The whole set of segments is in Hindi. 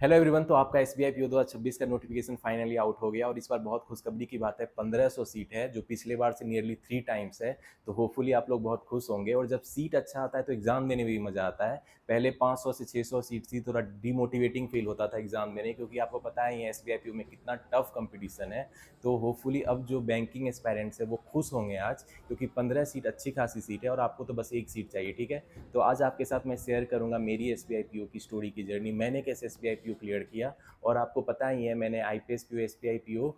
Hello everyone. तो आपका S B I P O 2026 का नोटिफिकेशन फाइनली आउट हो गया और इस बार बहुत खुशखबरी की बात है, 1500 सीट है जो पिछले बार से नियरली 3 टाइम्स है। तो होपफुली आप लोग बहुत खुश होंगे और जब सीट अच्छा आता है तो एग्जाम देने में भी मजा आता है। पहले 500 से 600 सीट थी, थोड़ा डीमोटिवेटिंग फील होता था एग्जाम देने, क्योंकि आपको पता है S B I P O में कितना टफ कंपटीशन है। तो होपफुली अब जो बैंकिंग एस्पायरेंट्स है वो खुश होंगे आज, क्योंकि 15 सीट अच्छी खासी सीट है और आपको तो बस एक सीट चाहिए। ठीक है, तो आज आपके साथ मैं शेयर करूंगा मेरी S B I P O की स्टोरी की जर्नी, मैंने कैसे S B I P O clear किया। और आपको पता ही है मैंने I P S P O S P I P O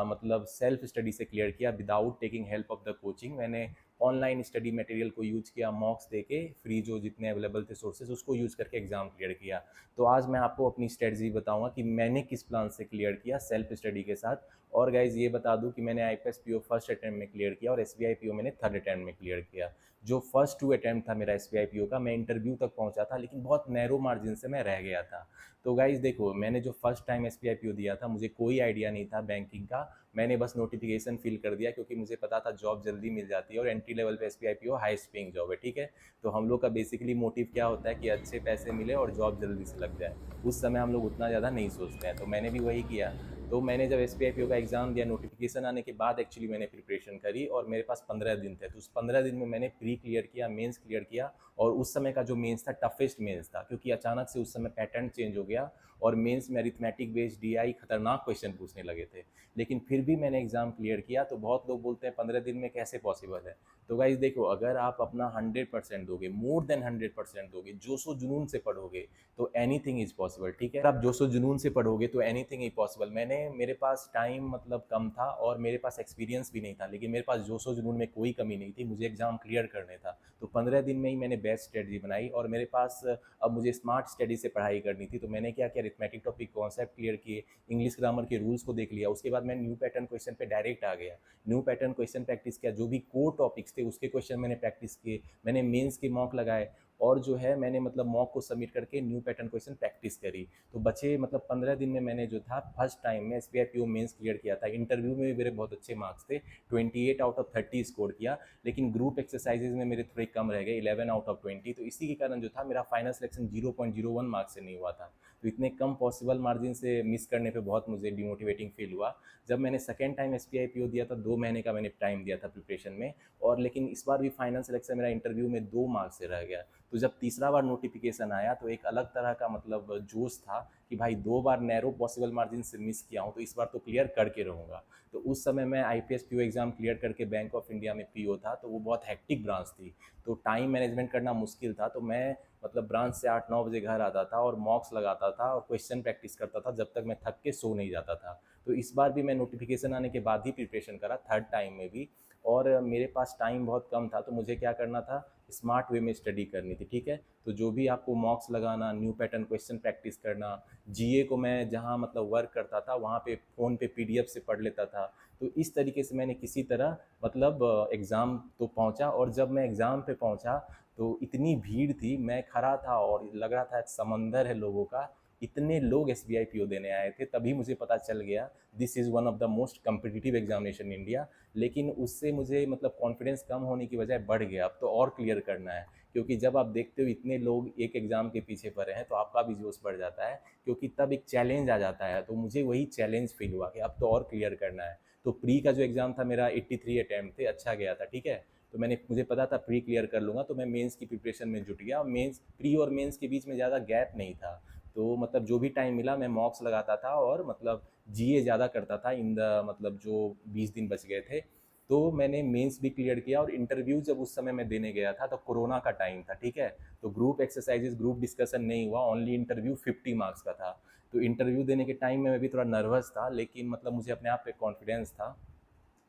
मतलब सेल्फ स्टडी से क्लियर किया, without taking help of the coaching. मैंने ऑनलाइन स्टडी मटेरियल को यूज किया, मॉक्स देके फ्री जो जितने अवेलेबल थे सोर्सेज उसको यूज करके एग्जाम क्लियर किया। तो आज मैं आपको अपनी स्ट्रेटजी बताऊंगा कि मैंने किस प्लान से क्लियर किया सेल्फ स्टडी के साथ। और गाइज ये बता दूं कि मैंने I P S P O first attempt में क्लियर किया और S B I P O मैंने थर्ड अटैम्प्ट में क्लियर किया। जो फर्स्ट 2 अटैम्प्ट था मेरा S B I P O का, मैं इंटरव्यू तक पहुंचा था लेकिन बहुत नैरो मार्जिन से मैं रह गया था। तो गाइज देखो, मैंने जो first time S B I P O दिया था मुझे कोई आइडिया नहीं था बैंकिंग का। मैंने बस नोटिफिकेशन फिल कर दिया क्योंकि मुझे पता था जॉब जल्दी मिल जाती है और एंट्री लेवल पे S B I P O highest paying job है। ठीक है, तो हम लोग का बेसिकली मोटिव क्या होता है कि अच्छे पैसे मिले और जॉब जल्दी से लग जाए। उस समय हम लोग उतना ज़्यादा नहीं सोचते हैं, तो मैंने भी वही किया। तो मैंने जब S P I P O का एग्ज़ाम दिया, नोटिफिकेशन आने के बाद एक्चुअली मैंने प्रिपरेशन करी और मेरे पास 15 दिन थे। तो उस 15 दिन में मैंने प्री क्लियर किया, मेंस क्लियर किया। और उस समय का जो मेंस था टफेस्ट मेंस था, क्योंकि अचानक से उस समय पैटर्न चेंज हो गया और मेंस में अरिथमेटिक बेस्ड डी आई खतरनाक क्वेश्चन पूछने लगे थे। लेकिन फिर भी मैंने एग्ज़ाम क्लियर किया। तो बहुत लोग बोलते हैं 15 दिन में कैसे पॉसिबल है। तो गाइज देखो, अगर आप अपना 100% दोगे, मोर देन 100% दोगे, जोशो जुनून से पढ़ोगे, तो एनीथिंग इज पॉसिबल। ठीक है, आप जोशो जुनून से पढ़ोगे तो एनीथिंग इज पॉसिबल। मेरे पास टाइम मतलब कम था और मेरे पास एक्सपीरियंस भी नहीं था, लेकिन मेरे पास जोशो जुनून में कोई कमी नहीं थी, मुझे एग्जाम क्लियर करने था। तो 15 दिन में ही मैंने बेस्ट स्ट्रेटजी बनाई और मेरे पास अब मुझे स्मार्ट स्टडी से पढ़ाई करनी थी। तो मैंने क्या किया, अरिथमेटिक टॉपिक कॉन्सेप्ट क्लियर किए, इंग्लिश ग्रामर के रूल्स को देख लिया, उसके बाद मैं न्यू पैटर्न क्वेश्चन पे डायरेक्ट आ गया। न्यू पैटर्न क्वेश्चन प्रैक्टिस किया, जो भी कोर टॉपिक्स थे उसके क्वेश्चन मैंने प्रैक्टिस किए, मैंने मेंस के मॉक लगाए और जो है मैंने मतलब मॉक को सबमिट करके न्यू पैटर्न क्वेश्चन प्रैक्टिस करी। तो बचे मतलब 15 दिन में मैंने जो था फर्स्ट टाइम में S B I P O mains clear किया था। इंटरव्यू में भी मेरे बहुत अच्छे मार्क्स थे, 28 आउट ऑफ 30 स्कोर किया। लेकिन ग्रुप एक्सरसाइजेज में मेरे थोड़े कम रह गए, 11 आउट ऑफ 20। तो इसी के कारण जो था मेरा फाइनल सिलेक्शन 0.01 मार्क्स से नहीं हुआ था। तो इतने कम पॉसिबल मार्जिन से मिस करने पे बहुत मुझे डिमोटिवेटिंग फील हुआ। जब मैंने second time S P I P O दिया था, 2 महीने का मैंने टाइम दिया था प्रिपरेशन में, और लेकिन इस बार भी फाइनल सिलेक्शन मेरा इंटरव्यू में 2 मार्क्स से रह गया। तो जब तीसरा बार नोटिफिकेशन आया तो एक अलग तरह का मतलब जोश था कि भाई 2 बार नैरो पॉसिबल मार्जिन से मिस किया हूँ तो इस बार तो क्लियर करके रहूँगा। तो उस समय मैं I P S P O exam clear करके बैंक ऑफ इंडिया में पी ओ था, तो वो बहुत हैक्टिक ब्रांच थी। तो टाइम मैनेजमेंट करना मुश्किल था। तो मैं मतलब ब्रांच से 8-9 बजे घर आता था और मॉक्स लगाता था और क्वेश्चन प्रैक्टिस करता था जब तक मैं थक के सो नहीं जाता था। तो इस बार भी मैं नोटिफिकेशन आने के बाद ही प्रिपरेशन करा, थर्ड टाइम में भी। और मेरे पास टाइम बहुत कम था तो मुझे क्या करना था, स्मार्ट वे में स्टडी करनी थी। ठीक है, तो जो भी आपको मॉक्स लगाना, न्यू पैटर्न क्वेश्चन प्रैक्टिस करना, जीए को मैं जहाँ मतलब वर्क करता था वहाँ पे फ़ोन पे पीडीएफ से पढ़ लेता था। तो इस तरीके से मैंने किसी तरह मतलब एग्ज़ाम तो पहुँचा। और जब मैं एग्ज़ाम पे पहुँचा तो इतनी भीड़ थी, मैं खड़ा था और लग रहा था एक समंदर है लोगों का। इतने लोग S B I P O देने आए थे, तभी मुझे पता चल गया this is one of the most competitive examination in India. लेकिन उससे मुझे मतलब कॉन्फिडेंस कम होने की बजाय बढ़ गया, अब तो और क्लियर करना है। क्योंकि जब आप देखते हो इतने लोग एक एग्ज़ाम के पीछे पड़े हैं तो आपका भी जोश बढ़ जाता है, क्योंकि तब एक चैलेंज आ जाता है। तो मुझे वही चैलेंज फील हुआ कि अब तो और क्लियर करना है। तो प्री का जो एग्ज़ाम था मेरा 83 अटैम्प्ट थे, अच्छा गया था। ठीक है, तो मुझे पता था प्री क्लियर कर लूँगा, तो मैं मेंस की प्रिपरेशन में जुट गया। और मेंस, प्री और मेंस के बीच में ज़्यादा गैप नहीं था। तो मतलब जो भी टाइम मिला मैं मॉक्स लगाता था और मतलब जीए ज़्यादा करता था इन द मतलब जो 20 दिन बच गए थे। तो मैंने मेंस भी क्लियर किया और इंटरव्यू जब उस समय मैं देने गया था तो कोरोना का टाइम था। ठीक है, तो ग्रुप एक्सरसाइजेज, ग्रुप डिस्कशन नहीं हुआ, ओनली इंटरव्यू 50 मार्क्स का था। तो इंटरव्यू देने के टाइम में मैं भी थोड़ा नर्वस था, लेकिन मतलब मुझे अपने आप पे कॉन्फिडेंस था।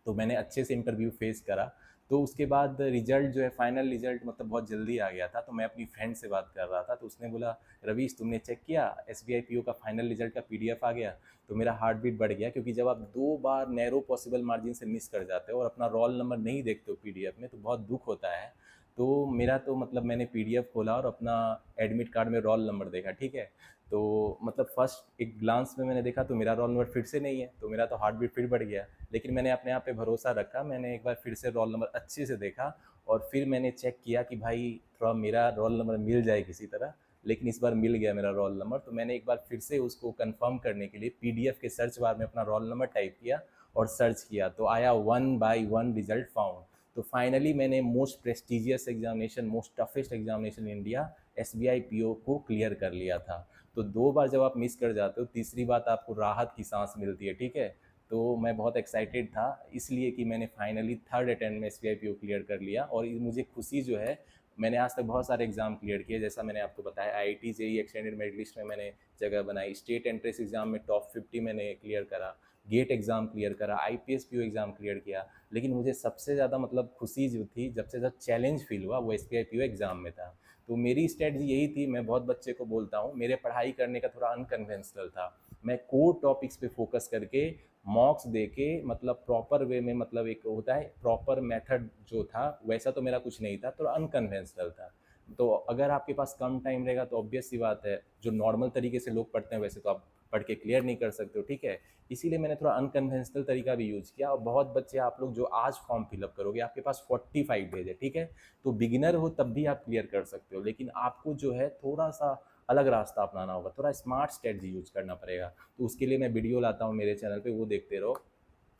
तो मैंने अच्छे से इंटरव्यू फेस करा। तो उसके बाद रिजल्ट जो है, फाइनल रिजल्ट मतलब बहुत जल्दी आ गया था। तो मैं अपनी फ्रेंड से बात कर रहा था तो उसने बोला, रवीश तुमने चेक किया S B I P O का फाइनल रिजल्ट का पीडीएफ आ गया। तो मेरा हार्ट बीट बढ़ गया, क्योंकि जब आप 2 बार नैरो पॉसिबल मार्जिन से मिस कर जाते हो और अपना रोल नंबर नहीं देखते हो पीडीएफ में, तो बहुत दुख होता है। तो मेरा तो मतलब मैंने पीडीएफ खोला और अपना एडमिट कार्ड में रोल नंबर देखा। ठीक है, तो मतलब फर्स्ट एक ग्लांस में मैंने देखा तो मेरा रोल नंबर फिर से नहीं है, तो मेरा तो हार्ट बीट फिर बढ़ गया। लेकिन मैंने अपने आप पे भरोसा रखा, मैंने एक बार फिर से रोल नंबर अच्छे से देखा और फिर मैंने चेक किया कि भाई थोड़ा मेरा रोल नंबर मिल जाए किसी तरह। लेकिन इस बार मिल गया मेरा रोल नंबर। तो मैंने एक बार फिर से उसको कंफर्म करने के लिए पीडीएफ के सर्च बार में अपना रोल नंबर टाइप किया और सर्च किया, तो आया 1/1 रिजल्ट फाउंड। तो फाइनली मैंने most prestigious examination, most toughest examination in India, SBI PO को क्लियर कर लिया था। तो 2 बार जब आप मिस कर जाते हो, तीसरी बात आपको राहत की सांस मिलती है, ठीक है। तो मैं बहुत एक्साइटेड था इसलिए कि मैंने फाइनली थर्ड अटेम्प्ट में SBI PO क्लियर कर लिया। और मुझे खुशी जो है, मैंने आज तक बहुत सारे एग्जाम क्लियर किए, जैसा मैंने आपको बताया IIT JEE extended merit list में मैंने जगह बनाई, स्टेट एंट्रेंस एग्जाम में टॉप 50 मैंने क्लियर करा, गेट एग्ज़ाम क्लियर करा, IPS PO एग्ज़ाम क्लियर किया। लेकिन मुझे सबसे ज़्यादा मतलब खुशी जो थी, सबसे ज़्यादा चैलेंज फील हुआ, वो SBI PO एग्ज़ाम में था। तो मेरी स्ट्रेटजी यही थी, मैं बहुत बच्चे को बोलता हूँ, मेरे पढ़ाई करने का थोड़ा अनकन्वेंशनल था। मैं कोर टॉपिक्स पे फोकस करके मॉक्स दे के, मतलब प्रॉपर वे में, मतलब एक होता है प्रॉपर मेथड जो था, वैसा तो मेरा कुछ नहीं था, थोड़ा अनकन्वेंशनल था। तो अगर आपके पास कम टाइम रहेगा तो ऑब्वियस सी बात है, जो नॉर्मल तरीके से लोग पढ़ते हैं वैसे तो आप पढ़ के क्लियर नहीं कर सकते हो, ठीक है। इसीलिए मैंने थोड़ा अनकन्वेंशनल तरीका भी यूज़ किया। और बहुत बच्चे आप लोग जो आज फॉर्म फिलअप करोगे, आपके पास 45 डेज है, ठीक है। तो बिगिनर हो तब भी आप क्लियर कर सकते हो, लेकिन आपको जो है थोड़ा सा अलग रास्ता अपनाना होगा, थोड़ा स्मार्ट स्ट्रेटजी यूज़ करना पड़ेगा। तो उसके लिए मैं वीडियो लाता हूँ मेरे चैनल पे, वो देखते रहो।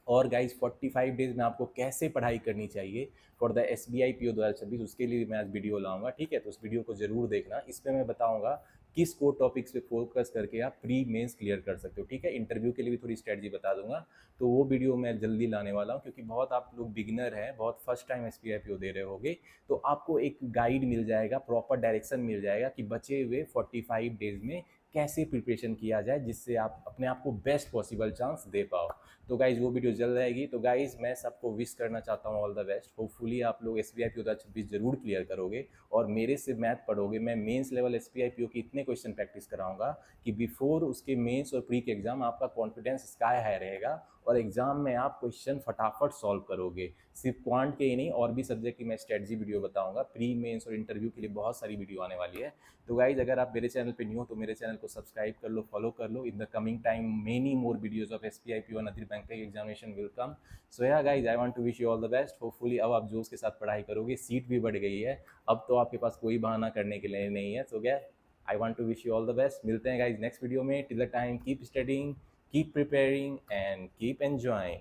और गाइज 45 डेज में आपको कैसे पढ़ाई करनी चाहिए फॉर द SBI PO 2026, उसके लिए मैं आज वीडियो लाऊंगा, ठीक है। तो उस वीडियो को जरूर देखना, इस पर मैं बताऊंगा किस कोर टॉपिक्स पे फोकस करके आप प्री मेंस क्लियर कर सकते हो, ठीक है। इंटरव्यू के लिए भी थोड़ी स्ट्रेटजी बता दूंगा। तो वो वीडियो मैं जल्दी लाने वाला हूँ, क्योंकि बहुत आप लोग बिगिनर हैं, बहुत फर्स्ट टाइम SBI PO दे रहे होगे, तो आपको एक गाइड मिल जाएगा, प्रॉपर डायरेक्शन मिल जाएगा कि बचे हुए 45 डेज में कैसे प्रिपरेशन किया जाए, जिससे आप अपने आप को बेस्ट पॉसिबल चांस दे पाओ। तो गाइज वो वीडियो जल्द आएगी। तो गाइज मैं सबको विश करना चाहता हूँ ऑल द बेस्ट। होपफुली आप लोग SBI PO 2026 जरूर क्लियर करोगे और मेरे से मैथ पढ़ोगे। मैं मेंस लेवल SBI PO की इतने क्वेश्चन प्रैक्टिस कराऊंगा कि बिफोर उसके मेंस और प्री के एग्जाम आपका कॉन्फिडेंस स्काई हाई रहेगा और एग्जाम में आप क्वेश्चन फटाफट सॉल्व करोगे। सिर्फ क्वांट के ही नहीं, और भी सब्जेक्ट की मैं स्ट्रेटजी वीडियो बताऊंगा। प्री मेंस और इंटरव्यू के लिए बहुत सारी वीडियो आने वाली है। तो गाइज अगर आप मेरे चैनल पे न्यू हो तो मेरे चैनल को सब्सक्राइब कर लो, फॉलो कर लो। In the coming time many more videos of SBI PO and other banking examination will come. So yeah guys, I want to wish you all the best. Hopefully अब आप जोश के साथ पढ़ाई करोगे, सीट भी बढ़ गई है, अब तो आपके पास कोई बहाना करने के लिए नहीं है। So yeah, I want to wish you all the best. मिलते हैं गाइज नेक्स्ट वीडियो में। Till the time keep studying, keep preparing and keep enjoying.